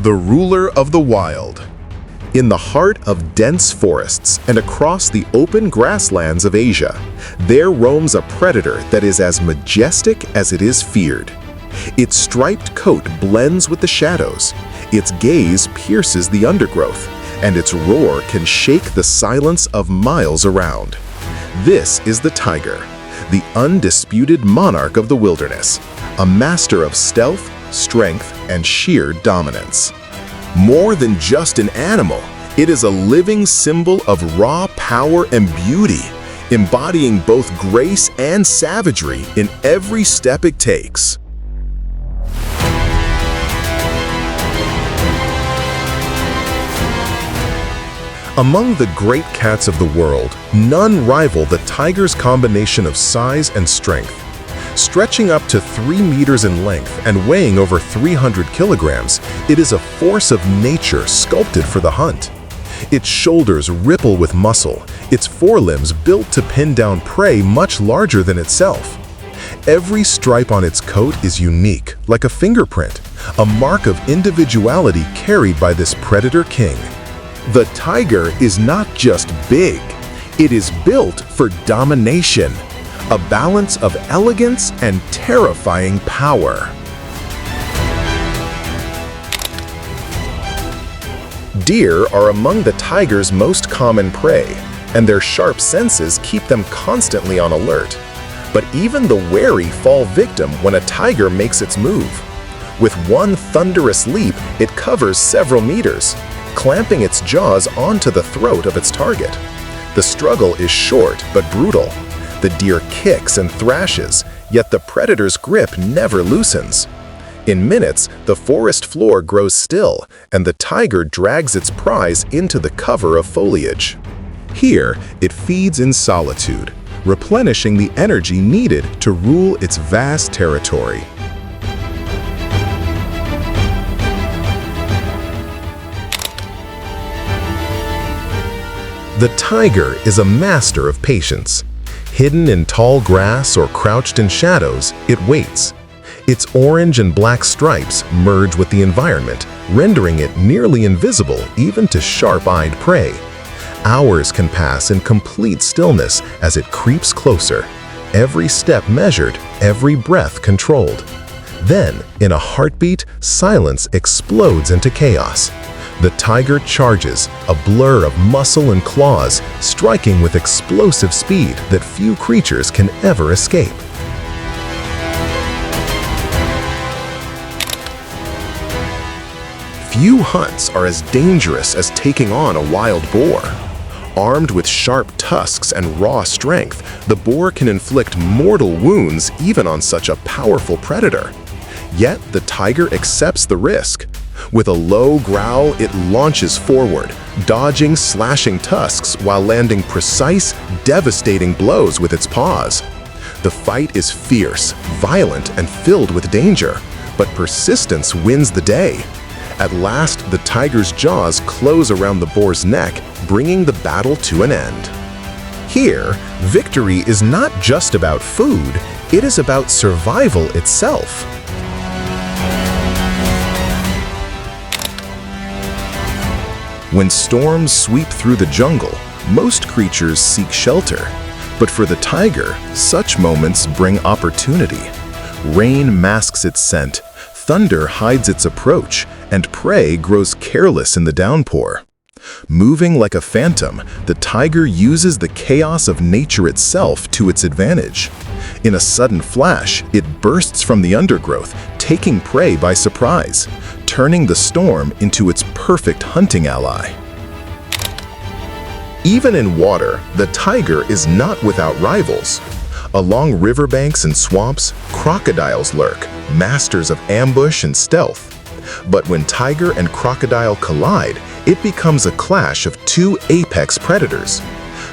the ruler of the wild. In the heart of dense forests and across the open grasslands of Asia, there roams a predator that is as majestic as it is feared. Its striped coat blends with the shadows, its gaze pierces the undergrowth, and its roar can shake the silence of miles around. This is the tiger, the undisputed monarch of the wilderness, a master of stealth, strength, and sheer dominance. More than just an animal, it is a living symbol of raw power and beauty, embodying both grace and savagery in every step it takes. Among the great cats of the world, none rival the tiger's combination of size and strength. Stretching up to 3 meters in length and weighing over 300 kilograms, it is a force of nature sculpted for the hunt. Its shoulders ripple with muscle, its forelimbs built to pin down prey much larger than itself. Every stripe on its coat is unique, like a fingerprint, a mark of individuality carried by this predator king. The tiger is not just big, it is built for domination, a balance of elegance and terrifying power. Deer are among the tiger's most common prey, and their sharp senses keep them constantly on alert. But even the wary fall victim when a tiger makes its move. With one thunderous leap, it covers several meters, clamping its jaws onto the throat of its target. The struggle is short but brutal. The deer kicks and thrashes, yet the predator's grip never loosens. In minutes, the forest floor grows still, and the tiger drags its prize into the cover of foliage. Here, it feeds in solitude, replenishing the energy needed to rule its vast territory. The tiger is a master of patience. Hidden in tall grass or crouched in shadows, it waits. Its orange and black stripes merge with the environment, rendering it nearly invisible even to sharp-eyed prey. Hours can pass in complete stillness as it creeps closer, every step measured, every breath controlled. Then, in a heartbeat, silence explodes into chaos. The tiger charges, a blur of muscle and claws, striking with explosive speed that few creatures can ever escape. Few hunts are as dangerous as taking on a wild boar. Armed with sharp tusks and raw strength, the boar can inflict mortal wounds even on such a powerful predator. Yet the tiger accepts the risk. With a low growl, it launches forward, dodging slashing tusks while landing precise, devastating blows with its paws. The fight is fierce, violent, and filled with danger, but persistence wins the day. At last, the tiger's jaws close around the boar's neck, bringing the battle to an end. Here, victory is not just about food, it is about survival itself. When storms sweep through the jungle, most creatures seek shelter. But for the tiger, such moments bring opportunity. Rain masks its scent, thunder hides its approach, and prey grows careless in the downpour. Moving like a phantom, the tiger uses the chaos of nature itself to its advantage. In a sudden flash, it bursts from the undergrowth, taking prey by surprise, turning the storm into its perfect hunting ally. Even in water, the tiger is not without rivals. Along riverbanks and swamps, crocodiles lurk, masters of ambush and stealth. But when tiger and crocodile collide, it becomes a clash of two apex predators.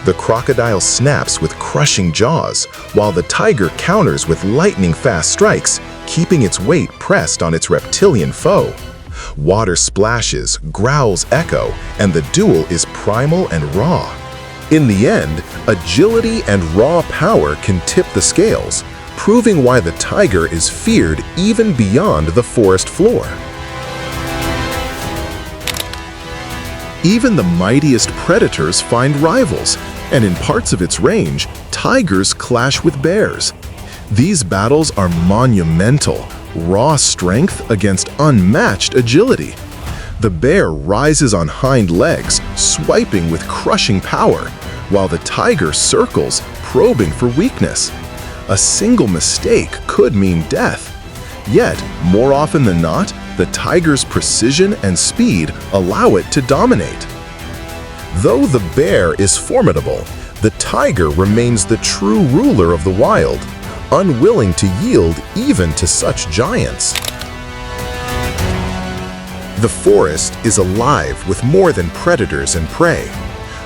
The crocodile snaps with crushing jaws, while the tiger counters with lightning-fast strikes, keeping its weight pressed on its reptilian foe. Water splashes, growls echo, and the duel is primal and raw. In the end, agility and raw power can tip the scales, proving why the tiger is feared even beyond the forest floor. Even the mightiest predators find rivals, and in parts of its range, tigers clash with bears. These battles are monumental, raw strength against unmatched agility. The bear rises on hind legs, swiping with crushing power, while the tiger circles, probing for weakness. A single mistake could mean death. Yet, more often than not, the tiger's precision and speed allow it to dominate. Though the bear is formidable, the tiger remains the true ruler of the wild, unwilling to yield even to such giants. The forest is alive with more than predators and prey.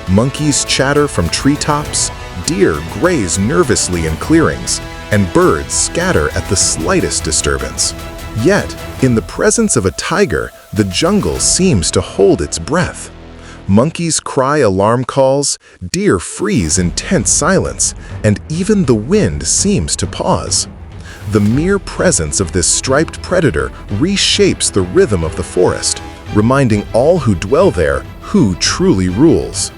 Monkeys chatter from treetops, deer graze nervously in clearings, and birds scatter at the slightest disturbance. Yet, in the presence of a tiger, the jungle seems to hold its breath. Monkeys cry alarm calls, deer freeze in tense silence, and even the wind seems to pause. The mere presence of this striped predator reshapes the rhythm of the forest, reminding all who dwell there who truly rules.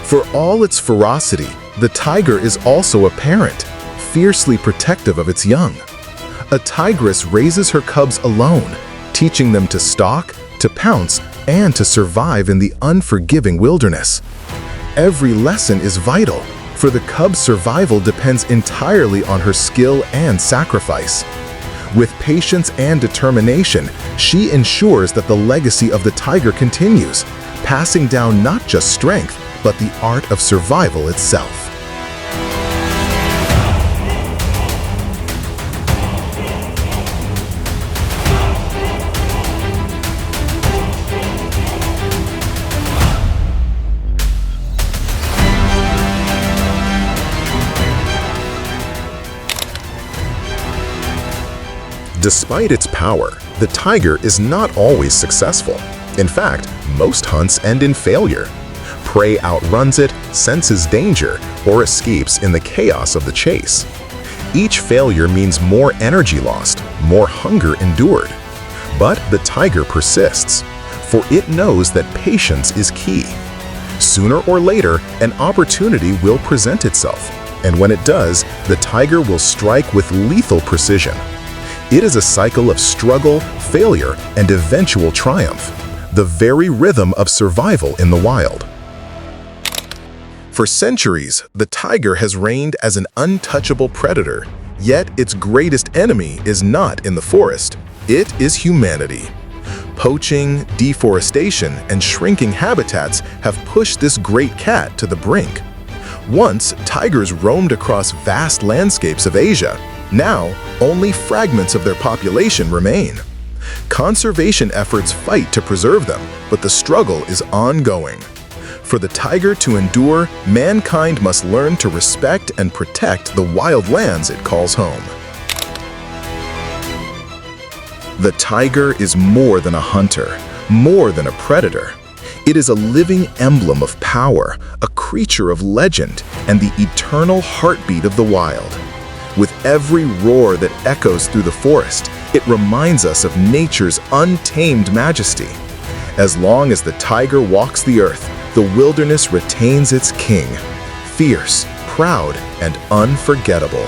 For all its ferocity, the tiger is also a parent, fiercely protective of its young. A tigress raises her cubs alone, teaching them to stalk, to pounce, and to survive in the unforgiving wilderness. Every lesson is vital, for the cub's survival depends entirely on her skill and sacrifice. With patience and determination, she ensures that the legacy of the tiger continues, passing down not just strength, but the art of survival itself. Despite its power, the tiger is not always successful. In fact, most hunts end in failure. Prey outruns it, senses danger, or escapes in the chaos of the chase. Each failure means more energy lost, more hunger endured. But the tiger persists, for it knows that patience is key. Sooner or later, an opportunity will present itself, and when it does, the tiger will strike with lethal precision. It is a cycle of struggle, failure, and eventual triumph, the very rhythm of survival in the wild. For centuries, the tiger has reigned as an untouchable predator, yet its greatest enemy is not in the forest, it is humanity. Poaching, deforestation, and shrinking habitats have pushed this great cat to the brink. Once, tigers roamed across vast landscapes of Asia. Now, only fragments of their population remain. Conservation efforts fight to preserve them, but the struggle is ongoing. For the tiger to endure, mankind must learn to respect and protect the wild lands it calls home. The tiger is more than a hunter, more than a predator. It is a living emblem of power, a creature of legend, and the eternal heartbeat of the wild. With every roar that echoes through the forest, it reminds us of nature's untamed majesty. As long as the tiger walks the earth, the wilderness retains its king, fierce, proud, and unforgettable.